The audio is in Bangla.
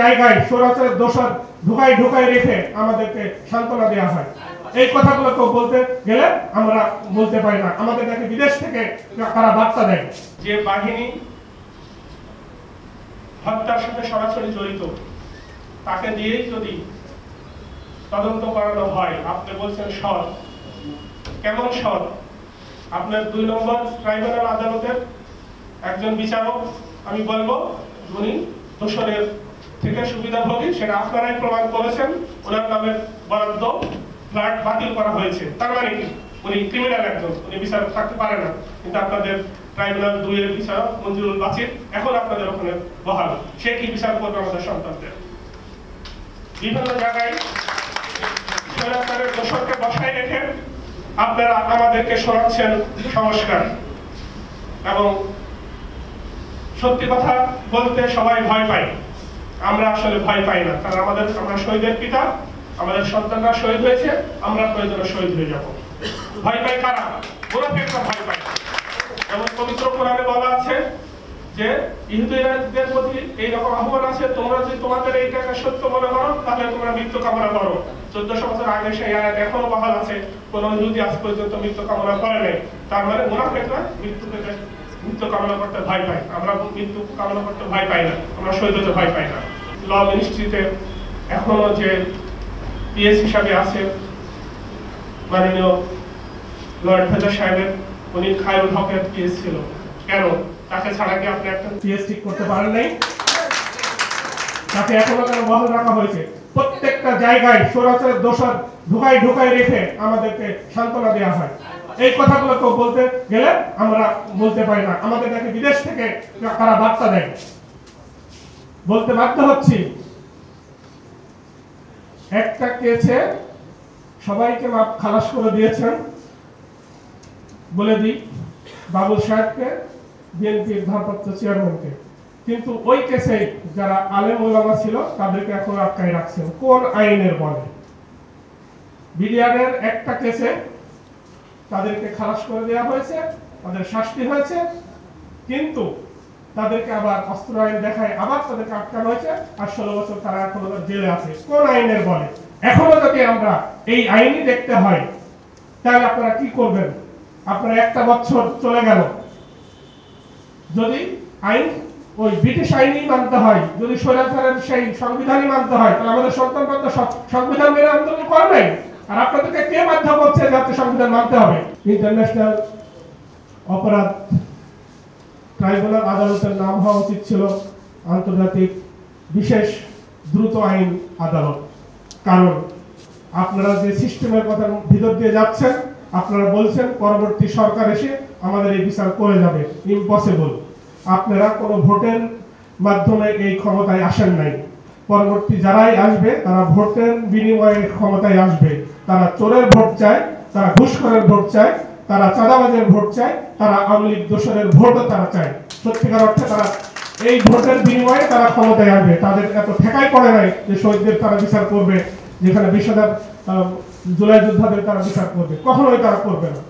জায়গায় স্বৈরাচারের দোষর ঢুকাই রেখে আমাদেরকে সান্ত্বনা দেওয়া হয়। এই কথাগুলো তো বলতে গেলে আমরা বলতে পারি না, আমাদের নাকি বিদেশ থেকে তারা বার্তা দেয়। যে বাহিনী হত্যার সাথে সরাসরি জড়িত তাকে দিয়েই যদি তদন্ত করানো হয়, আপনি বলছেন সৎ, কেমন সৎ? আপনার 2 নম্বর ট্রাইব্যুনাল আদালতের একজন বিচারক, আমি বলবো উনি দোষরের থেকে সুবিধাভোগী, সেটা আপনারাই প্রমাণ করেছেন। ওনার নামের বরাদ্দ ফ্ল্যাট বাতিল করা হয়েছে, তার মানে কি উনি ক্রিমিনাল একজন, উনি বিচারক থাকতে পারে না। কিন্তু আপনাদের ট্রাইব্যুনাল 2 এর বিচারক মঞ্জুরুল বাচির এখন আপনাদের ওখানে বহাল, সে কি বিচার করবে আমাদের সন্তানদের? বিভিন্ন জায়গায় স্বৈরাচারের দোষরকে বসায় রেখে আপনারা আমাদেরকে শোনাচ্ছেন সংস্কার। এবং সত্যি কথা বলতে সবাই ভয় পায়, আমরা আসলে ভয় পাই না, কারণ আমরা শহীদের পিতা, আমাদের সন্তানরা শহীদ হয়েছে, আমরা প্রয়োজনে শহীদ হয়ে যাব। ভয় পাই কারা? মুনাফিকরা ভয় পায়। যেমন পবিত্র কোরআনে বলা আছে যে ইহুদিদের প্রতি এইরকম আহ্বান আছে, তোমরা যদি তোমাদের এইটাকে সত্য মনে করো তাহলে তোমরা মৃত্যু কামনা করো। 1400 বছর আগে সেই আয়াত এখনো বহাল আছে, কোন ইহুদি আজ পর্যন্ত মৃত্যু কামনা করে নাই। তার মানে মুনাফিকরা মৃত্যু কামনা করতে ভয় পায়, আমরা মৃত্যু কামনা করতে ভয় পাই না, আমরা শহীদ হতে ভয় পাই না। ল মিনিস্ট্রিতে এখনো যে পিএস হিসাবে আছে মাননীয় লর্ড ফেজার সাহেবের, উনি খায়রুল হকের পিএস ছিল, কেন তাকে ছাড়া কি আপনি একটা পিএস ঠিক করতে পারেন নাই? তাকে এখনো কেন বহাল রাখা হয়েছে? প্রত্যেকটা জায়গায় স্বৈরাচারের দোষর ঢুকাই রেখে আমাদেরকে সান্ত্বনা দেওয়া হয়। এই কথাগুলো তো বলতে গেলে আমরা বলতে পারি না, আমাদের নাকি বিদেশ থেকে তারা বার্তা দেয়। বলতে বাধ্য হচ্ছি, একটা কেসে সবাইকে মাপ খালাস করে দিয়েছেন, বলে দিই বাবুল সাহেবকে, বিএনপির ভারপ্রাপ্ত চেয়ারম্যানকে, কিন্তু ওই কেসে যারা আলেম ওলামা ছিল তাদেরকে এখন আটকায় রাখছেন। কোন আইনের বলে? বিডিআরের একটা কেসে তাদেরকে খালাস করে দেওয়া হয়েছে, তাদের শাস্তি হয়েছে, কিন্তু তাদেরকে আবার অস্ত্র আইন দেখায় আবার তাদেরকে আটকানো হয়েছে, আর 16 বছর তারা এখনো জেলে আছে। কোন আইনের বলে? এখনো যদি আমরা এই আইনই দেখতে হয় তাহলে আপনারা কি করবেন? আপনারা একটা বছর চলে গেল, যদি আইন ওই ব্রিটিশ আইনই মানতে হয়, যদি স্বৈরাচারের সেই সংবিধানই মানতে হয়, তাহলে আমাদের সন্তানরা তো সংবিধান মেনে আন্দোলন করবে। আর আপনাদেরকে কে বাধ্য করছে যাতে সংবিধান মানতে হবে? ইন্টারন্যাশনাল অপরাধ ট্রাইব্যুনাল আদালতের নাম হওয়া উচিত ছিল আন্তর্জাতিক বিশেষ দ্রুত আইন আদালত। কারণ আপনারা যে সিস্টেমের কথা ভিতর দিয়ে যাচ্ছেন, আপনারা বলছেন পরবর্তী সরকার এসে আমাদের এই বিচার করে যাবে, ইম্পসিবল। আপনারা কোনো ভোটের মাধ্যমে এই ক্ষমতায় আসেন নাই, পরবর্তী যারাই আসবে তারা ভোটের বিনিময়ে ক্ষমতায় আসবে। তারা চোরের ভোট চায়, তারা ঘুষখোরের ভোট চায়, তারা চাঁদাবাজের ভোট চায়, তারা আওয়ামী লীগ দোসরের ভোটও তারা চায়। সত্যিকার অর্থে তারা এই ভোটের বিনিময়ে তারা ক্ষমতায় আসবে। তাদের এত ঠেকাই পড়ে নাই যে শহীদদের তারা বিচার করবে, যেখানে 20,000 জুলাই যোদ্ধাদের তারা বিচার করবে, কখনোই তারা করবে না।